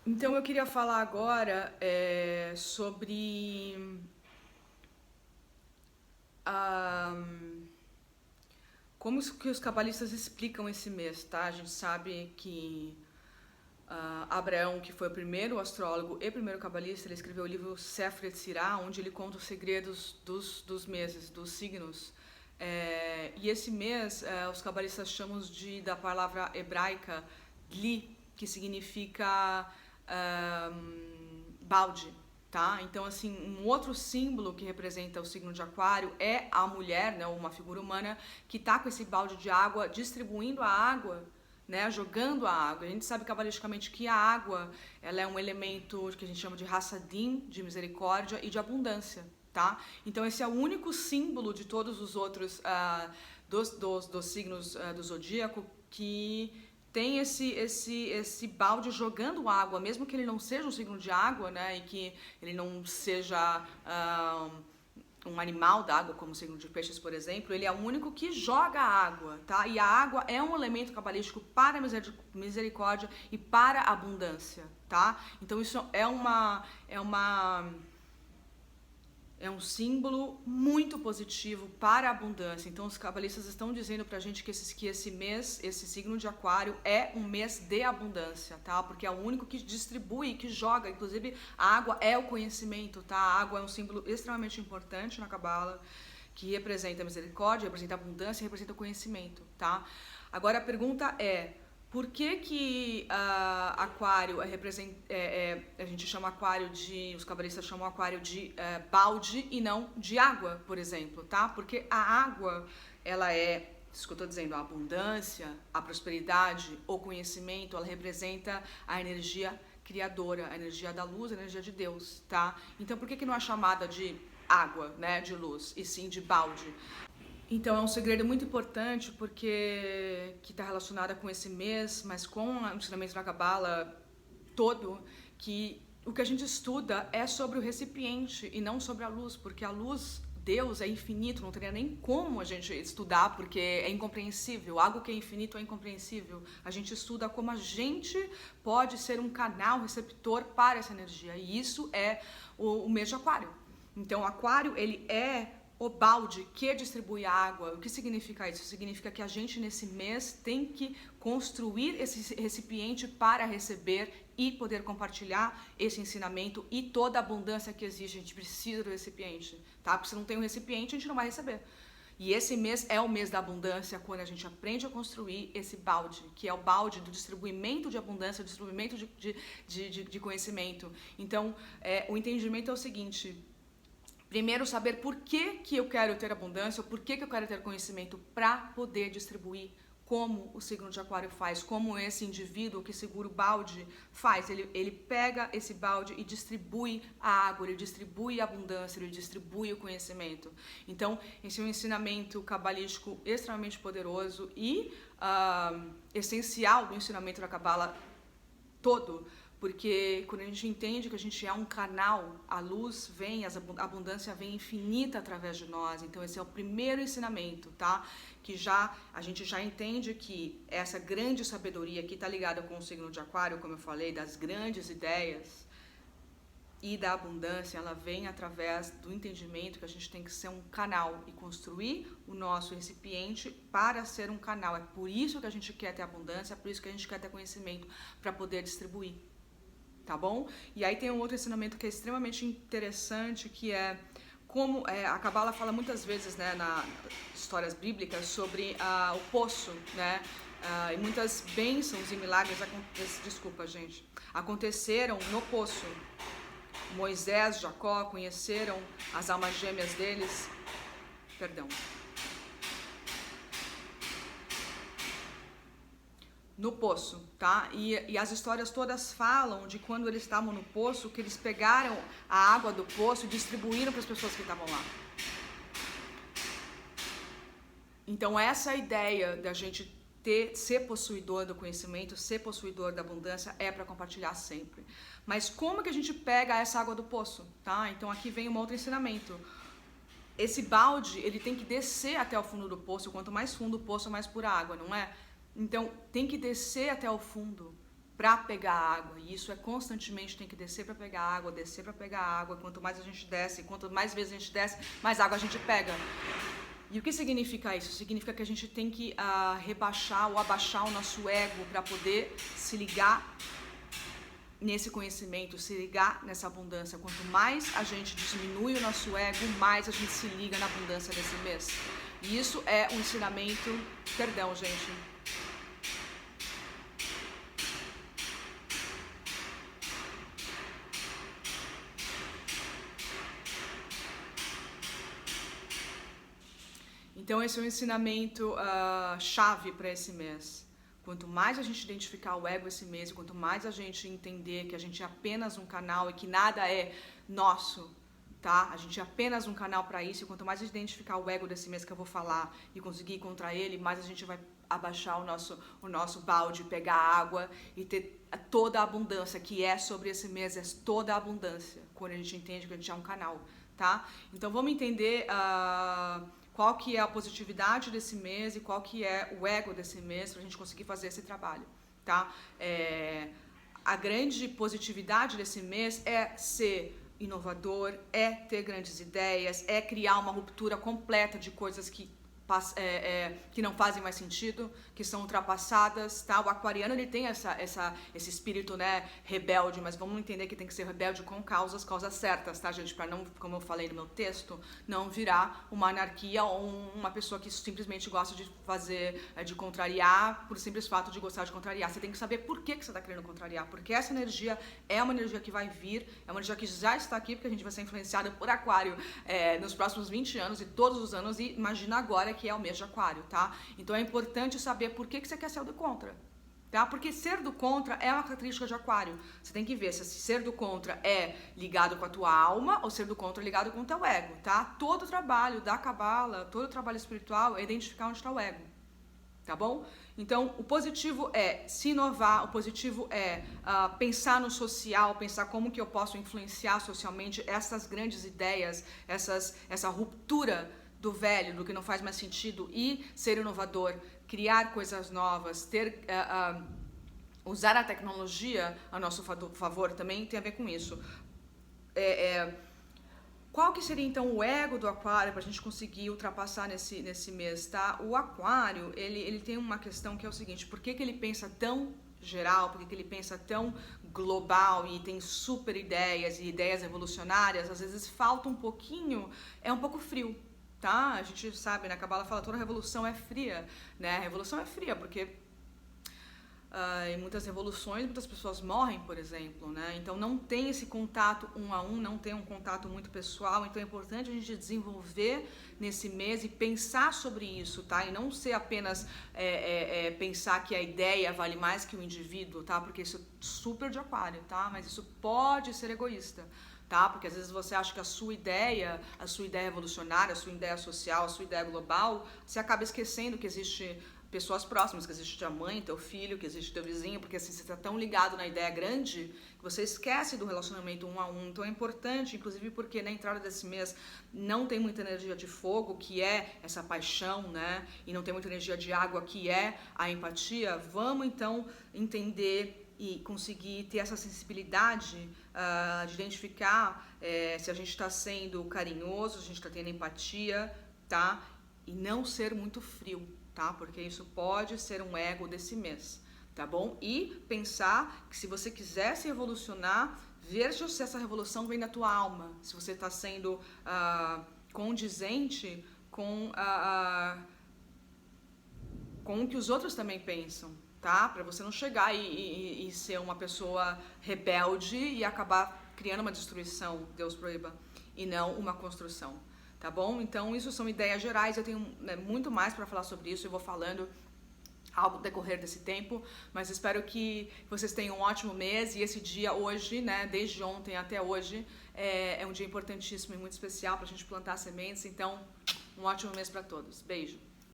Então eu queria falar agora sobre ah, como que os cabalistas explicam esse mês, tá? A gente sabe que Abraão, que foi o primeiro astrólogo e primeiro cabalista, ele escreveu o livro Sefer Yetzirah, onde ele conta os segredos dos meses, dos signos. E esse mês, os cabalistas chamam da palavra hebraica Li, que significa balde, tá? Então, assim, um outro símbolo que representa o signo de Aquário é a mulher, né, uma figura humana que tá com esse balde de água, distribuindo a água, né, jogando a água. A gente sabe cabalisticamente que a água, ela é um elemento que a gente chama de Hassadim, de misericórdia e de abundância, tá? Então esse é o único símbolo de todos os outros dos signos do zodíaco que tem esse balde jogando água, mesmo que ele não seja um signo de água, né, e que ele não seja um animal d'água, como o signo de peixes, por exemplo, ele é o único que joga água, tá? E a água é um elemento cabalístico para a misericórdia e para a abundância, tá? Então isso é um símbolo muito positivo para a abundância. Então os cabalistas estão dizendo pra gente que esse mês, esse signo de Aquário é um mês de abundância, tá? Porque é o único que distribui, que joga. Inclusive a água é o conhecimento, tá? A água é um símbolo extremamente importante na Cabala, que representa a misericórdia, representa a abundância, representa o conhecimento, tá? Agora a pergunta é: por que Aquário a gente chama Aquário os cabalistas chamam Aquário de balde e não de água, por exemplo, tá? Porque a água, ela é, isso que eu tô dizendo, a abundância, a prosperidade, o conhecimento, ela representa a energia criadora, a energia da luz, a energia de Deus, tá? Então por que não é chamada de água, né, de luz, e sim de balde? Então é um segredo muito importante porque que está relacionada com esse mês, mas com o ensinamento da Cabala todo, que o que a gente estuda é sobre o recipiente e não sobre a luz, porque a luz, Deus é infinito, não teria nem como a gente estudar, porque é incompreensível. Algo que é infinito é incompreensível. A gente estuda como a gente pode ser um canal receptor para essa energia, e isso é o mês de Aquário. Então, Aquário, ele é o balde que distribui a água. O que significa isso? Significa que a gente nesse mês tem que construir esse recipiente para receber e poder compartilhar esse ensinamento e toda a abundância que existe. A gente precisa do recipiente, tá? Porque se não tem um recipiente, a gente não vai receber. E esse mês é o mês da abundância, quando a gente aprende a construir esse balde, que é o balde do distribuimento de abundância, do distribuimento de conhecimento. Então, o entendimento é o seguinte: primeiro, saber por que eu quero ter abundância, ou por que eu quero ter conhecimento para poder distribuir, como o signo de Aquário faz, como esse indivíduo que segura o balde faz. Ele pega esse balde e distribui a água, ele distribui a abundância, ele distribui o conhecimento. Então, esse é um ensinamento cabalístico extremamente poderoso e essencial do ensinamento da Cabala todo. Porque quando a gente entende que a gente é um canal, a luz vem, a abundância vem infinita através de nós. Então esse é o primeiro ensinamento, tá? Que a gente já entende que essa grande sabedoria que está ligada com o signo de Aquário, como eu falei, das grandes ideias e da abundância, ela vem através do entendimento que a gente tem que ser um canal e construir o nosso recipiente para ser um canal. É por isso que a gente quer ter abundância, é por isso que a gente quer ter conhecimento, para poder distribuir. Tá bom? E aí tem um outro ensinamento que é extremamente interessante, que é como a Cabala fala muitas vezes, né, nas histórias bíblicas sobre o poço, né? E muitas bênçãos e milagres aconteceram no poço. Moisés, Jacó conheceram as almas gêmeas deles. Perdão. No poço, tá? E as histórias todas falam de quando eles estavam no poço, que eles pegaram a água do poço e distribuíram para as pessoas que estavam lá. Então essa ideia da gente ser possuidor do conhecimento, ser possuidor da abundância, é para compartilhar sempre. Mas como que a gente pega essa água do poço, tá? Então aqui vem um outro ensinamento. Esse balde, ele tem que descer até o fundo do poço. Quanto mais fundo o poço, mais pura água, não é? Então, tem que descer até o fundo para pegar água, e isso é constantemente, tem que descer para pegar água, descer para pegar água. Quanto mais a gente desce, quanto mais vezes a gente desce, mais água a gente pega. E o que significa isso? Significa que a gente tem que rebaixar ou abaixar o nosso ego para poder se ligar nesse conhecimento, se ligar nessa abundância. Quanto mais a gente diminui o nosso ego, mais a gente se liga na abundância desse mês. E isso é um ensinamento... Perdão, gente. Então esse é um ensinamento chave para esse mês. Quanto mais a gente identificar o ego esse mês, quanto mais a gente entender que a gente é apenas um canal e que nada é nosso, tá? A gente é apenas um canal para isso, e quanto mais a gente identificar o ego desse mês que eu vou falar e conseguir ir contra ele, mais a gente vai abaixar o nosso balde, pegar água e ter toda a abundância que é sobre esse mês, é toda a abundância, quando a gente entende que a gente é um canal, tá? Então vamos entender... qual que é a positividade desse mês e qual que é o ego desse mês para a gente conseguir fazer esse trabalho, tá? A grande positividade desse mês é ser inovador, é ter grandes ideias, é criar uma ruptura completa de coisas que não fazem mais sentido, que são ultrapassadas, tá? O aquariano, ele tem esse espírito, né, rebelde, mas vamos entender que tem que ser rebelde com causas certas, tá, gente? Para não, como eu falei no meu texto, não virar uma anarquia ou uma pessoa que simplesmente gosta de de contrariar por simples fato de gostar de contrariar. Você tem que saber por que você está querendo contrariar, porque essa energia é uma energia que vai vir, é uma energia que já está aqui, porque a gente vai ser influenciado por aquário nos próximos 20 anos e todos os anos, e imagina agora que é o mês de aquário, tá? Então é importante saber por que você quer ser do contra, tá? Porque ser do contra é uma característica de aquário. Você tem que ver se ser do contra é ligado com a tua alma ou ser do contra é ligado com o teu ego, tá? Todo o trabalho da cabala, todo o trabalho espiritual é identificar onde está o ego, tá bom? Então, o positivo é se inovar, o positivo é pensar no social, pensar como que eu posso influenciar socialmente essas grandes ideias, essa ruptura do velho, do que não faz mais sentido, e ser inovador, criar coisas novas, usar a tecnologia a nosso favor também tem a ver com isso. Qual que seria então o ego do aquário para a gente conseguir ultrapassar nesse mês, tá? O aquário, ele tem uma questão que é o seguinte: por que ele pensa tão geral, por que ele pensa tão global e tem super ideias e ideias revolucionárias? Às vezes falta um pouquinho, é um pouco frio. Tá? A gente sabe, né? A Cabala fala toda revolução é fria, né? A revolução é fria porque em muitas revoluções muitas pessoas morrem, por exemplo, né? Então não tem esse contato um a um, não tem um contato muito pessoal. Então é importante a gente desenvolver nesse mês e pensar sobre isso, tá? E não ser apenas pensar que a ideia vale mais que o indivíduo, tá? Porque isso é super de aquário, tá? Mas isso pode ser egoísta, tá? Porque às vezes você acha que a sua ideia revolucionária, a sua ideia social, a sua ideia global, você acaba esquecendo que existe pessoas próximas, que existe tua mãe, teu filho, que existe teu vizinho, porque assim, você está tão ligado na ideia grande que você esquece do relacionamento um a um. Então é importante, inclusive porque na entrada desse mês não tem muita energia de fogo, que é essa paixão, né? E não tem muita energia de água, que é a empatia. Vamos então entender e conseguir ter essa sensibilidade de identificar se a gente está sendo carinhoso, se a gente está tendo empatia, tá? E não ser muito frio, tá? Porque isso pode ser um ego desse mês, tá bom? E pensar que se você quiser se revolucionar, veja se essa revolução vem da tua alma, se você está sendo condizente com o que os outros também pensam, tá? Para você não chegar e ser uma pessoa rebelde e acabar criando uma destruição, Deus proíba, e não uma construção, tá bom? Então isso são ideias gerais, eu tenho muito mais para falar sobre isso, eu vou falando ao decorrer desse tempo, mas espero que vocês tenham um ótimo mês, e esse dia hoje, né, desde ontem até hoje, é um dia importantíssimo e muito especial para a gente plantar sementes. Então um ótimo mês para todos, beijo!